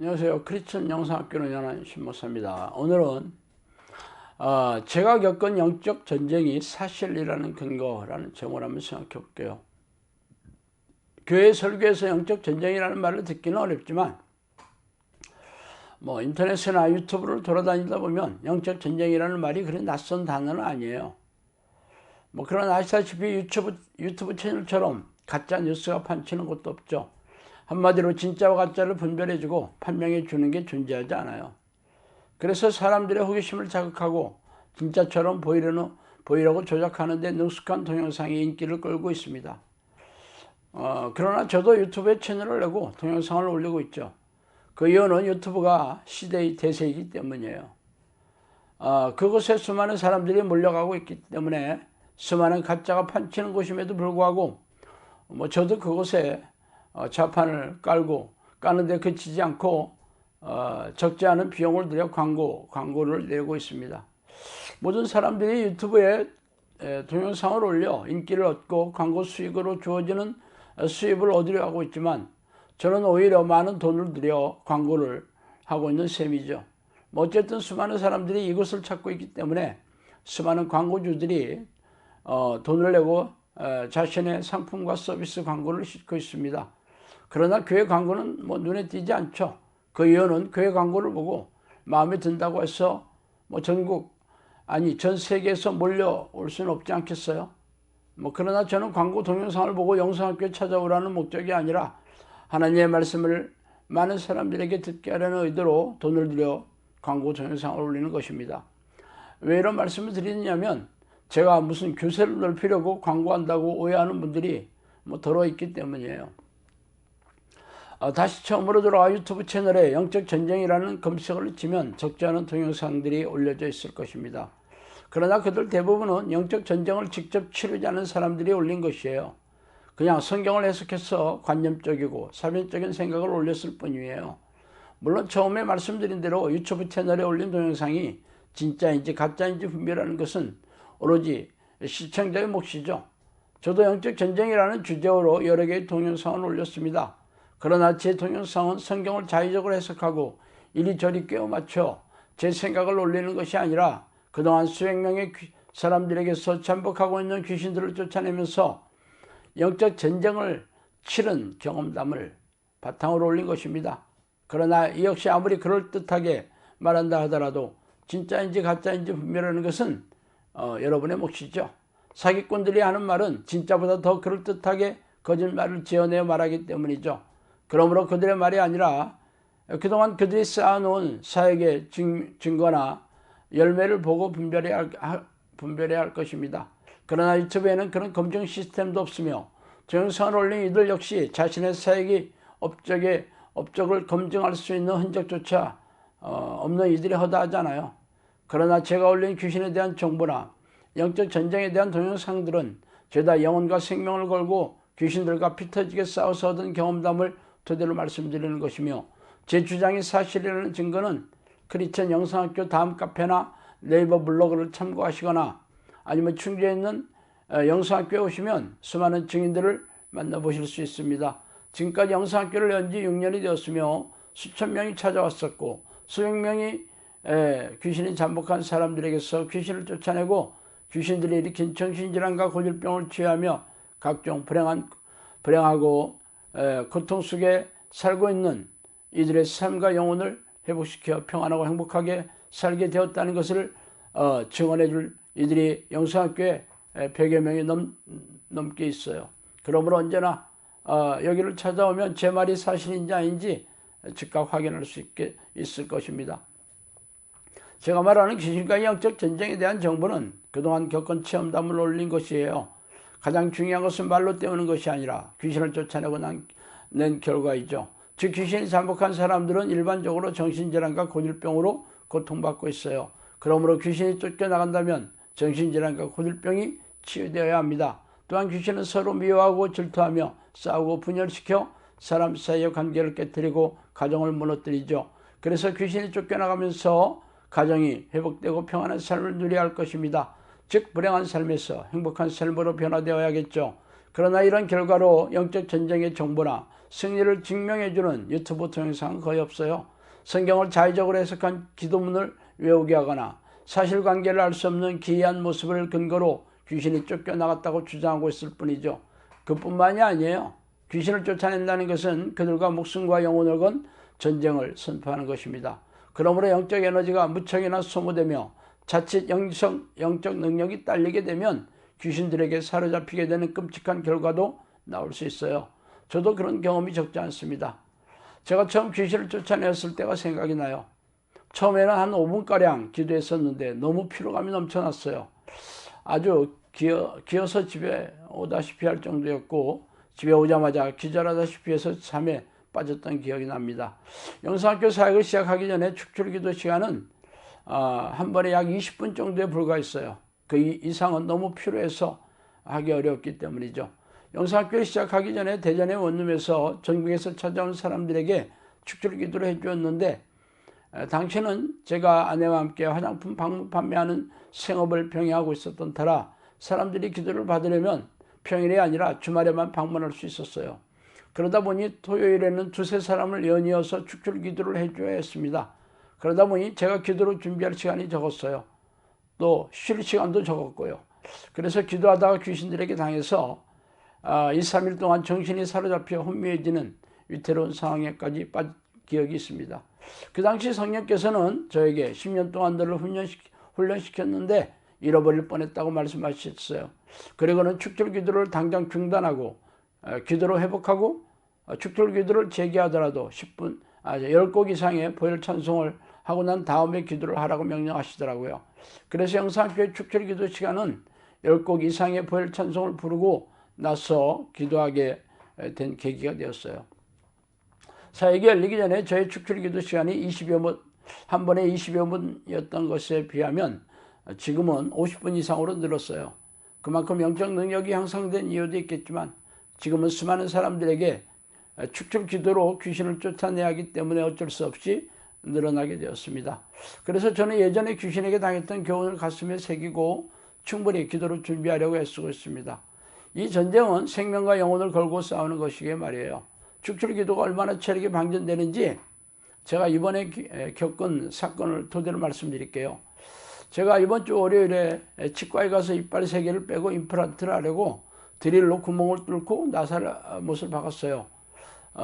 안녕하세요. 크리스천 영상학교를 운영하는 신목사입니다. 오늘은 제가 겪은 영적 전쟁이 사실이라는 근거라는 제목을 한번 생각해 볼게요. 교회 설교에서 영적 전쟁이라는 말을 듣기는 어렵지만 인터넷이나 유튜브를 돌아다니다 보면 영적 전쟁이라는 말이 그리 낯선 단어는 아니에요. 그러나 아시다시피 유튜브 채널처럼 가짜 뉴스가 판치는 곳도 없죠. 한마디로 진짜와 가짜를 분별해주고 판명해 주는 게 존재하지 않아요. 그래서 사람들의 호기심을 자극하고 진짜처럼 보이려고 조작하는 데 능숙한 동영상이 인기를 끌고 있습니다. 그러나 저도 유튜브에 채널을 내고 동영상을 올리고 있죠. 그 이유는 유튜브가 시대의 대세이기 때문이에요. 그곳에 수많은 사람들이 몰려가고 있기 때문에 수많은 가짜가 판치는 곳임에도 불구하고 저도 그곳에 자판을 까는데 그치지 않고 적지 않은 비용을 들여 광고를 내고 있습니다. 모든 사람들이 유튜브에 동영상을 올려 인기를 얻고 광고 수익으로 주어지는 수입을 얻으려 하고 있지만 저는 오히려 많은 돈을 들여 광고를 하고 있는 셈이죠. 어쨌든 수많은 사람들이 이것을 찾고 있기 때문에 수많은 광고주들이 돈을 내고 자신의 상품과 서비스 광고를 싣고 있습니다. 그러나 교회 광고는 눈에 띄지 않죠. 그 이유는 교회 광고를 보고 마음에 든다고 해서 전 세계에서 몰려올 수는 없지 않겠어요? 그러나 저는 광고 동영상을 보고 영상학교에 찾아오라는 목적이 아니라 하나님의 말씀을 많은 사람들에게 듣게 하려는 의도로 돈을 들여 광고 동영상을 올리는 것입니다. 왜 이런 말씀을 드리느냐면 제가 무슨 교세를 넓히려고 광고한다고 오해하는 분들이 들어있기 때문이에요. 다시 처음으로 돌아와 유튜브 채널에 영적 전쟁이라는 검색어를 치면 적지 않은 동영상들이 올려져 있을 것입니다. 그러나 그들 대부분은 영적 전쟁을 직접 치르지 않은 사람들이 올린 것이에요. 그냥 성경을 해석해서 관념적이고 사변적인 생각을 올렸을 뿐이에요. 물론 처음에 말씀드린 대로 유튜브 채널에 올린 동영상이 진짜인지 가짜인지 분별하는 것은 오로지 시청자의 몫이죠. 저도 영적 전쟁이라는 주제어로 여러 개의 동영상을 올렸습니다. 그러나 제 동영상은 성경을 자의적으로 해석하고 이리저리 꿰어 맞춰 제 생각을 올리는 것이 아니라 그동안 수백 명의 사람들에게서 잠복하고 있는 귀신들을 쫓아내면서 영적 전쟁을 치른 경험담을 바탕으로 올린 것입니다. 그러나 이 역시 아무리 그럴듯하게 말한다 하더라도 진짜인지 가짜인지 분별하는 것은 여러분의 몫이죠. 사기꾼들이 하는 말은 진짜보다 더 그럴듯하게 거짓말을 지어내어 말하기 때문이죠. 그러므로 그들의 말이 아니라 그동안 그들이 쌓아놓은 사역의 증거나 열매를 보고 분별해야 할 것입니다. 그러나 유튜브에는 그런 검증 시스템도 없으며 동영상을 올린 이들 역시 자신의 사역의 업적을 검증할 수 있는 흔적조차 없는 이들이 허다하잖아요. 그러나 제가 올린 귀신에 대한 정보나 영적 전쟁에 대한 동영상들은 죄다 영혼과 생명을 걸고 귀신들과 피 터지게 싸워서 얻은 경험담을 토대로 말씀드리는 것이며 제 주장이 사실이라는 증거는 크리스천 영상학교 다음 카페나 네이버 블로그를 참고하시거나 아니면 충주에 있는 영상학교에 오시면 수많은 증인들을 만나보실 수 있습니다. 지금까지 영상학교를 연 지 6년이 되었으며 수천 명이 찾아왔었고 수백 명이 귀신이 잠복한 사람들에게서 귀신을 쫓아내고 귀신들이 일으킨 정신질환과 고질병을 치유하며 각종 불행하고 고통 속에 살고 있는 이들의 삶과 영혼을 회복시켜 평안하고 행복하게 살게 되었다는 것을 증언해 줄 이들이 영상학교에 100여 명이 넘게 있어요. 그러므로 언제나 여기를 찾아오면 제 말이 사실인지 아닌지 즉각 확인할 수 있을 것입니다. 제가 말하는 귀신과 영적 전쟁에 대한 정보는 그동안 겪은 체험담을 올린 것이에요. 가장 중요한 것은 말로 때우는 것이 아니라 귀신을 쫓아내고 낸 결과이죠. 즉 귀신이 잠복한 사람들은 일반적으로 정신질환과 고질병으로 고통받고 있어요. 그러므로 귀신이 쫓겨나간다면 정신질환과 고질병이 치유되어야 합니다. 또한 귀신은 서로 미워하고 질투하며 싸우고 분열시켜 사람 사이의 관계를 깨뜨리고 가정을 무너뜨리죠. 그래서 귀신이 쫓겨나가면서 가정이 회복되고 평안한 삶을 누려야 할 것입니다. 즉 불행한 삶에서 행복한 삶으로 변화되어야겠죠. 그러나 이런 결과로 영적 전쟁의 정보나 승리를 증명해주는 유튜브 동영상은 거의 없어요. 성경을 자의적으로 해석한 기도문을 외우게 하거나 사실관계를 알 수 없는 기이한 모습을 근거로 귀신이 쫓겨나갔다고 주장하고 있을 뿐이죠. 그뿐만이 아니에요. 귀신을 쫓아낸다는 것은 그들과 목숨과 영혼을 건 전쟁을 선포하는 것입니다. 그러므로 영적 에너지가 무척이나 소모되며 자칫 영적 능력이 딸리게 되면 귀신들에게 사로잡히게 되는 끔찍한 결과도 나올 수 있어요. 저도 그런 경험이 적지 않습니다. 제가 처음 귀신을 쫓아냈을 때가 생각이 나요. 처음에는 한 5분가량 기도했었는데 너무 피로감이 넘쳐났어요. 아주 기어서 집에 오다시피 할 정도였고 집에 오자마자 기절하다시피 해서 잠에 빠졌던 기억이 납니다. 영성학교 사역을 시작하기 전에 축출기도 시간은 한 번에 약 20분 정도에 불과했어요. 그 이상은 너무 피로해서 하기 어려웠기 때문이죠. 영성학교를 시작하기 전에 대전의 원룸에서 전국에서 찾아온 사람들에게 축출기도를 해주었는데 당시는 제가 아내와 함께 화장품 방문 판매하는 생업을 병행하고 있었던 터라 사람들이 기도를 받으려면 평일이 아니라 주말에만 방문할 수 있었어요. 그러다 보니 토요일에는 두세 사람을 연이어서 축출 기도를 해줘야 했습니다. 그러다 보니 제가 기도로 준비할 시간이 적었어요. 또 쉴 시간도 적었고요. 그래서 기도하다가 귀신들에게 당해서 2, 3일 동안 정신이 사로잡혀 혼미해지는 위태로운 상황에까지 빠진 기억이 있습니다. 그 당시 성령께서는 저에게 10년 동안 너를 훈련시켰는데 잃어버릴 뻔했다고 말씀하셨어요. 그리고는 축출 기도를 당장 중단하고 기도로 회복하고 축출 기도를 재개하더라도 10곡 이상의 보혈 찬송을 하고 난 다음에 기도를 하라고 명령하시더라고요. 그래서 영상교회 축출 기도 시간은 10곡 이상의 보혈 찬송을 부르고 나서 기도하게 된 계기가 되었어요. 사역이 열리기 전에 저의 축출 기도 시간이 한 번에 20여 분이었던 것에 비하면 지금은 50분 이상으로 늘었어요. 그만큼 영적 능력이 향상된 이유도 있겠지만 지금은 수많은 사람들에게 축출 기도로 귀신을 쫓아내야 하기 때문에 어쩔 수 없이 늘어나게 되었습니다. 그래서 저는 예전에 귀신에게 당했던 교훈을 가슴에 새기고 충분히 기도를 준비하려고 애쓰고 있습니다. 이 전쟁은 생명과 영혼을 걸고 싸우는 것이기에 말이에요. 축출 기도가 얼마나 체력이 방전되는지 제가 이번에 겪은 사건을 토대로 말씀드릴게요. 제가 이번 주 월요일에 치과에 가서 이빨 3개를 빼고 임플란트를 하려고 드릴로 구멍을 뚫고 나사못을 박았어요.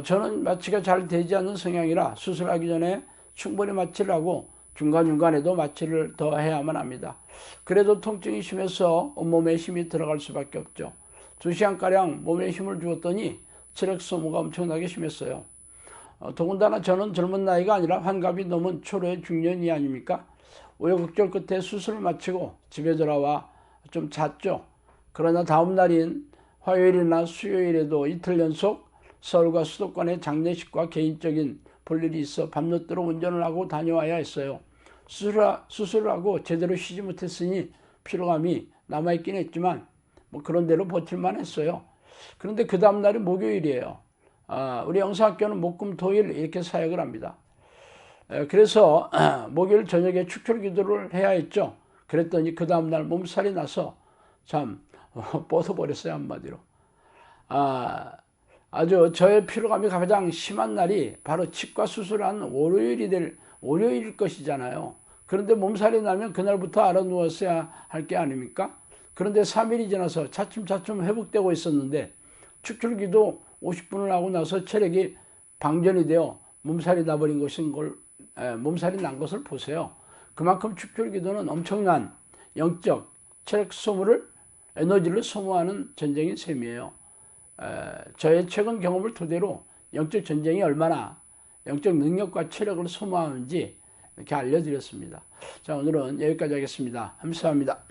저는 마취가 잘 되지 않는 성향이라 수술하기 전에 충분히 마취를 하고 중간중간에도 마취를 더 해야만 합니다. 그래도 통증이 심해서 온몸에 힘이 들어갈 수밖에 없죠. 2시간가량 몸에 힘을 주었더니 체력 소모가 엄청나게 심했어요. 더군다나 저는 젊은 나이가 아니라 환갑이 넘은 초로의 중년이 아닙니까? 우여곡절 끝에 수술을 마치고 집에 돌아와 좀 잤죠. 그러나 다음 날인 화요일이나 수요일에도 이틀 연속 서울과 수도권의 장례식과 개인적인 볼일이 있어 밤늦도록 운전을 하고 다녀와야 했어요. 수술을 하고 제대로 쉬지 못했으니 피로감이 남아있긴 했지만 그런 대로 버틸만 했어요. 그런데 그 다음 날이 목요일이에요. 우리 영사학교는 목금토일 이렇게 사역을 합니다. 그래서 목요일 저녁에 축출 기도를 해야 했죠. 그랬더니 그 다음 날 몸살이 나서 참 뻗어버렸어요, 한마디로. 아주 저의 피로감이 가장 심한 날이 바로 치과 수술한 월요일일 것이잖아요. 그런데 몸살이 나면 그날부터 알아 누웠어야 할 게 아닙니까? 그런데 3일이 지나서 차츰차츰 회복되고 있었는데 축출기도 50분을 하고 나서 체력이 방전이 되어 몸살이 나버린 몸살이 난 것을 보세요. 그만큼 축출기도는 엄청난 영적 체력 소모를 에너지를 소모하는 전쟁인 셈이에요. 저의 최근 경험을 토대로 영적 전쟁이 얼마나 영적 능력과 체력을 소모하는지 이렇게 알려드렸습니다. 자, 오늘은 여기까지 하겠습니다. 감사합니다.